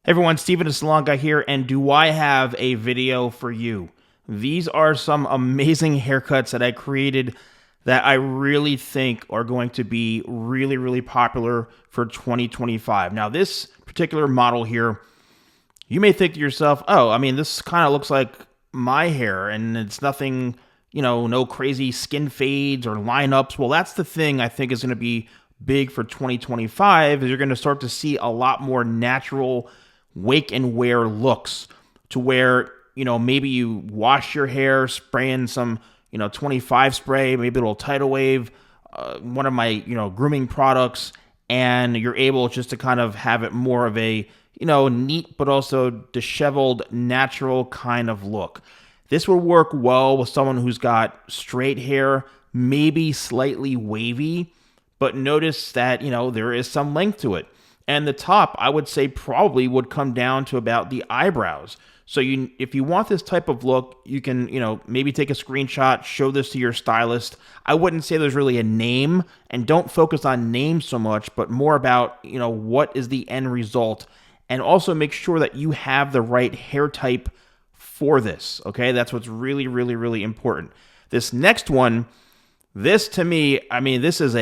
Hey everyone, Steven the Salon Guy here, and do I have a video for you? These are some amazing haircuts that I created that I really think are going to be really popular for 2025. Now, this particular model here, you may think to yourself, oh, I mean, this kind of looks like my hair, and it's nothing, no crazy skin fades or lineups. Well, that's the thing I think is going to be big for 2025 is you're going to start to see a lot more natural wake and wear looks to where, maybe you wash your hair, spray in some, 25 spray, maybe a little tidal wave, one of my, grooming products, and you're able just to kind of have it more of a, neat but also disheveled, natural kind of look. This would work well with someone who's got straight hair, maybe slightly wavy, but notice that, there is some length to it. And the top, I would say, probably would come down to about the eyebrows. So if you want this type of look, you can, maybe take a screenshot, show this to your stylist. I wouldn't say there's really a name, and don't focus on names so much, but more about, what is the end result. And also make sure that you have the right hair type for this, okay? That's what's really important. This next one, this to me, I mean, this is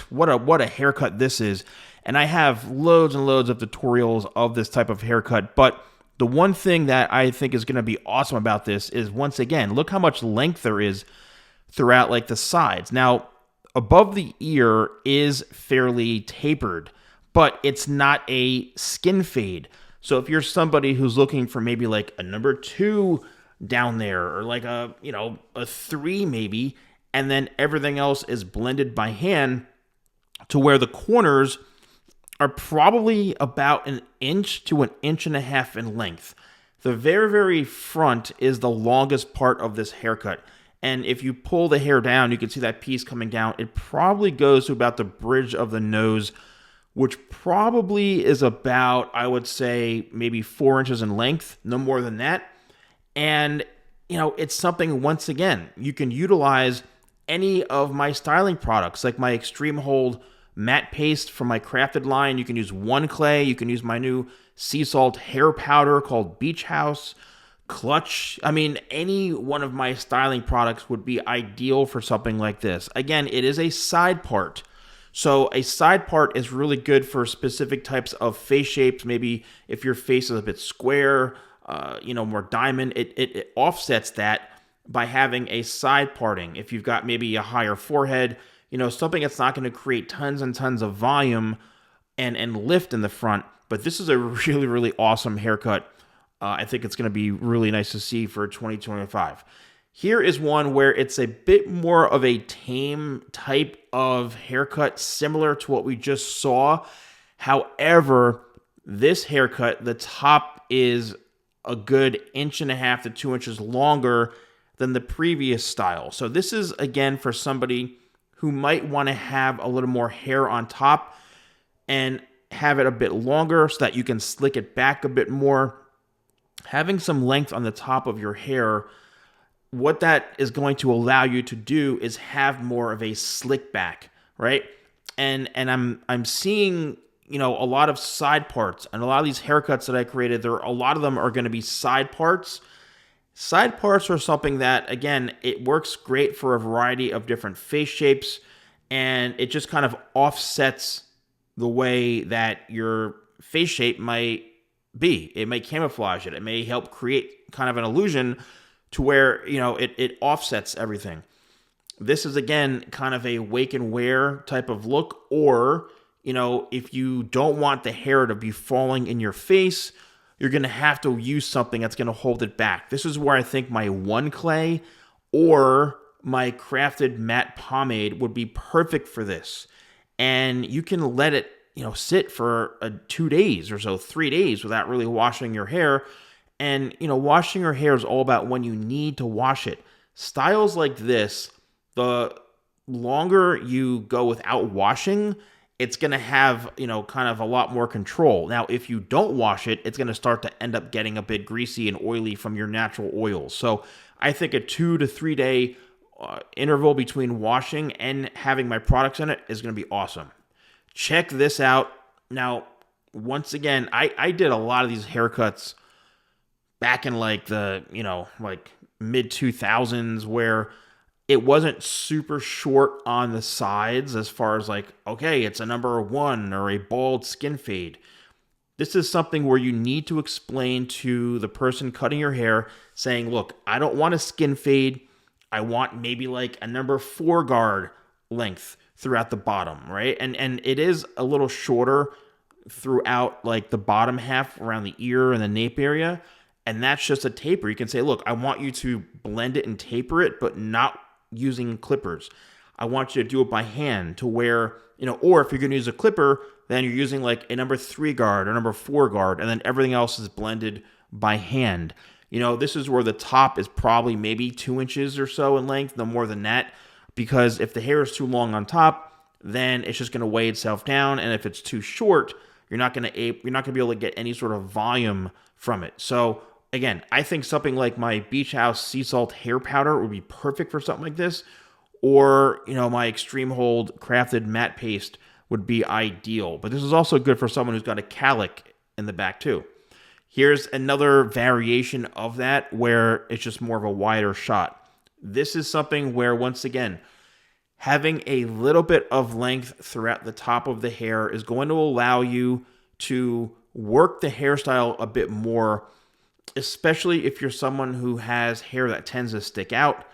what a haircut this is. And I have loads and loads of tutorials of this type of haircut. But the one thing that I think is going to be awesome about this is, once again, look how much length there is throughout like the sides. Now, above the ear is fairly tapered, but it's not a skin fade. So if you're somebody who's looking for maybe like a number 2 down there, or like a 3 maybe, and then everything else is blended by hand to where the corners are probably about 1 to 1.5 inches in length. The very front is the longest part of this haircut. And if you pull the hair down, you can see that piece coming down. It probably goes to about the bridge of the nose, which probably is about, I would say, maybe 4 inches in length, no more than that. And, it's something, once again, you can utilize any of my styling products, like my Extreme Hold matte paste from my crafted line. You can use One Clay. You can use my new sea salt hair powder called Beach House, Clutch. I mean, any one of my styling products would be ideal for something like this. Again, it is a side part. So a side part is really good for specific types of face shapes. Maybe if your face is a bit square, more diamond, it offsets that by having a side parting. If you've got maybe a higher forehead, something that's not going to create tons and tons of volume and lift in the front. But this is a really awesome haircut. I think it's going to be really nice to see for 2025. Here is one where it's a bit more of a tame type of haircut, similar to what we just saw. However, this haircut, the top is a good 1.5 to 2 inches longer than the previous style. So this is, again, for somebody who might want to have a little more hair on top and have it a bit longer so that you can slick it back a bit more. Having some length on the top of your hair, what that is going to allow you to do is have more of a slick back, right? And I'm seeing, a lot of side parts, and a lot of these haircuts that I created, a lot of them are going to be side parts. Side parts are something that, again, it works great for a variety of different face shapes, and it just kind of offsets the way that your face shape might be. It may camouflage it. It may help create kind of an illusion to where, it offsets everything. This is, again, kind of a wake and wear type of look, or, if you don't want the hair to be falling in your face, you're going to have to use something that's going to hold it back. This is where I think my One Clay or my crafted matte pomade would be perfect for this. And you can let it, sit for 2 days or so, 3 days without really washing your hair. And, washing your hair is all about when you need to wash it. Styles like this, the longer you go without washing, it's going to have, kind of a lot more control. Now, if you don't wash it, it's going to start to end up getting a bit greasy and oily from your natural oils. So I think a 2 to 3 day interval between washing and having my products in it is going to be awesome. Check this out. Now, once again, I did a lot of these haircuts back in like the, like mid 2000s where it wasn't super short on the sides as far as like, okay, it's a number one or a bald skin fade. This is something where you need to explain to the person cutting your hair, saying, look, I don't want a skin fade. I want maybe like a number 4 guard length throughout the bottom, right? And it is a little shorter throughout like the bottom half around the ear and the nape area. And that's just a taper. You can say, look, I want you to blend it and taper it, but not using clippers. I want you to do it by hand to where, or if you're going to use a clipper, then you're using like a number 3 guard or number 4 guard, and then everything else is blended by hand. This is where the top is probably maybe 2 inches or so in length, no more than that, because if the hair is too long on top, then it's just going to weigh itself down, and if it's too short, you're not going to be able to get any sort of volume from it. So again, I think something like my Beach House Sea Salt hair powder would be perfect for something like this, or my Extreme Hold crafted matte paste would be ideal. But this is also good for someone who's got a calic in the back too. Here's another variation of that where it's just more of a wider shot. This is something where, once again, having a little bit of length throughout the top of the hair is going to allow you to work the hairstyle a bit more, especially if you're someone who has hair that tends to stick out.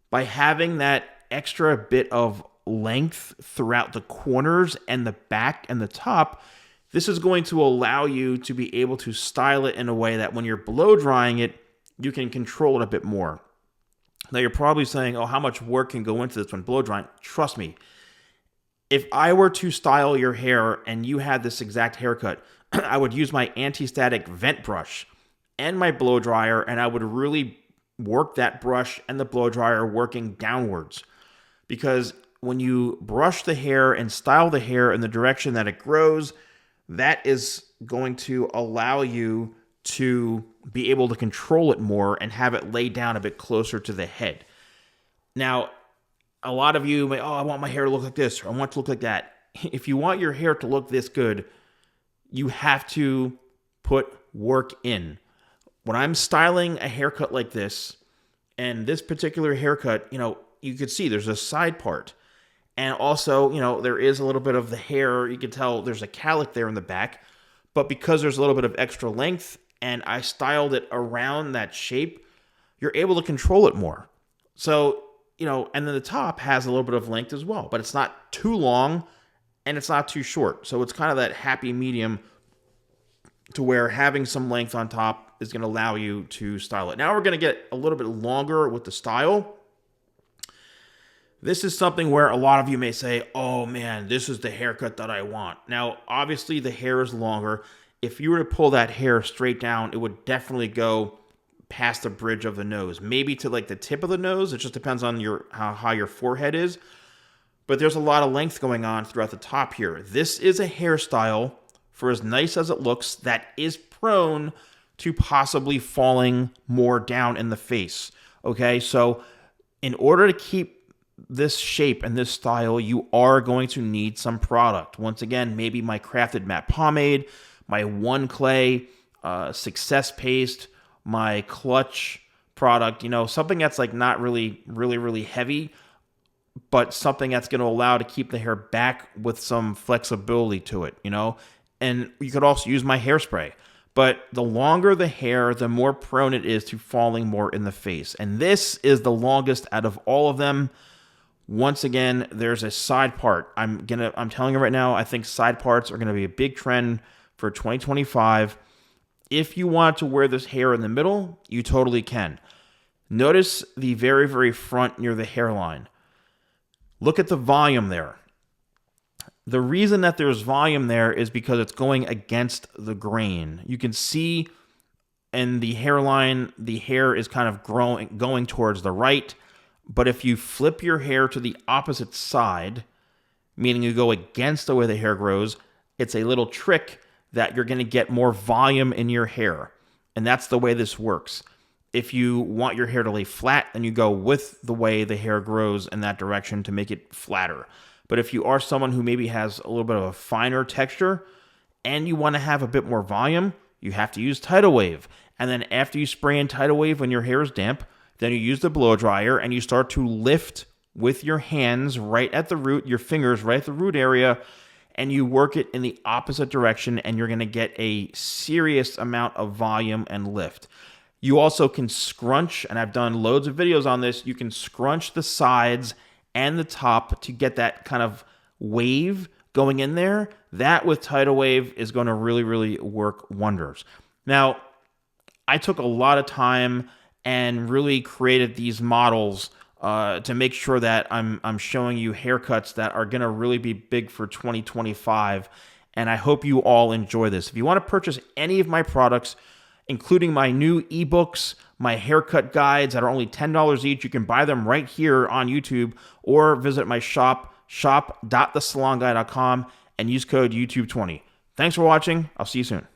By having that extra bit of length throughout the corners and the back and the top, this is going to allow you to be able to style it in a way that when you're blow drying it, you can control it a bit more. Now you're probably saying, oh, how much work can go into this when blow drying? Trust me, if I were to style your hair and you had this exact haircut, I would use my anti-static vent brush and my blow dryer, and I would really work that brush and the blow dryer working downwards. Because when you brush the hair and style the hair in the direction that it grows, that is going to allow you to be able to control it more and have it lay down a bit closer to the head. Now, a lot of you may, I want my hair to look like this, or I want it to look like that. If you want your hair to look this good, you have to put work in. When I'm styling a haircut like this, and this particular haircut, you could see there's a side part. And also, there is a little bit of the hair. You can tell there's a calic there in the back. But because there's a little bit of extra length and I styled it around that shape, you're able to control it more. So, and then the top has a little bit of length as well. But it's not too long and it's not too short. So it's kind of that happy medium to where having some length on top is going to allow you to style it. Now we're going to get a little bit longer with the style. This is something where a lot of you may say, oh man, this is the haircut that I want. Now, obviously the hair is longer. If you were to pull that hair straight down, it would definitely go past the bridge of the nose, maybe to like the tip of the nose. It just depends on how high your forehead is. But there's a lot of length going on throughout the top here. This is a hairstyle, for as nice as it looks, that is prone to possibly falling more down in the face. Okay, so in order to keep this shape and this style, you are going to need some product. Once again, maybe my crafted matte pomade, my One Clay Success Paste, my Clutch product, something that's like not really heavy, but something that's going to allow to keep the hair back with some flexibility to it, And you could also use my hairspray. But the longer the hair, the more prone it is to falling more in the face. And this is the longest out of all of them. Once again, there's a side part. I'm telling you right now, I think side parts are going to be a big trend for 2025. If you want to wear this hair in the middle, you totally can. Notice the very, very front near the hairline. Look at the volume there. The reason that there's volume there is because it's going against the grain. You can see in the hairline, the hair is kind of going towards the right. But if you flip your hair to the opposite side, meaning you go against the way the hair grows, it's a little trick that you're going to get more volume in your hair. And that's the way this works. If you want your hair to lay flat, then you go with the way the hair grows in that direction to make it flatter. But if you are someone who maybe has a little bit of a finer texture and you want to have a bit more volume, you have to use Tidal Wave. And then after you spray in Tidal Wave when your hair is damp, then you use the blow dryer and you start to lift with your hands right at the root, your fingers right at the root area, and you work it in the opposite direction, and you're going to get a serious amount of volume and lift. You also can scrunch, and I've done loads of videos on this, you can scrunch the sides and the top to get that kind of wave going in there. That with Tidal Wave is going to really, really work wonders. Now, I took a lot of time and really created these models to make sure that I'm showing you haircuts that are going to really be big for 2025. And I hope you all enjoy this. If you want to purchase any of my products, including my new ebooks, my haircut guides that are only $10 each, you can buy them right here on YouTube or visit my shop.thesalonguy.com and use code YouTube20. Thanks for watching. I'll see you soon.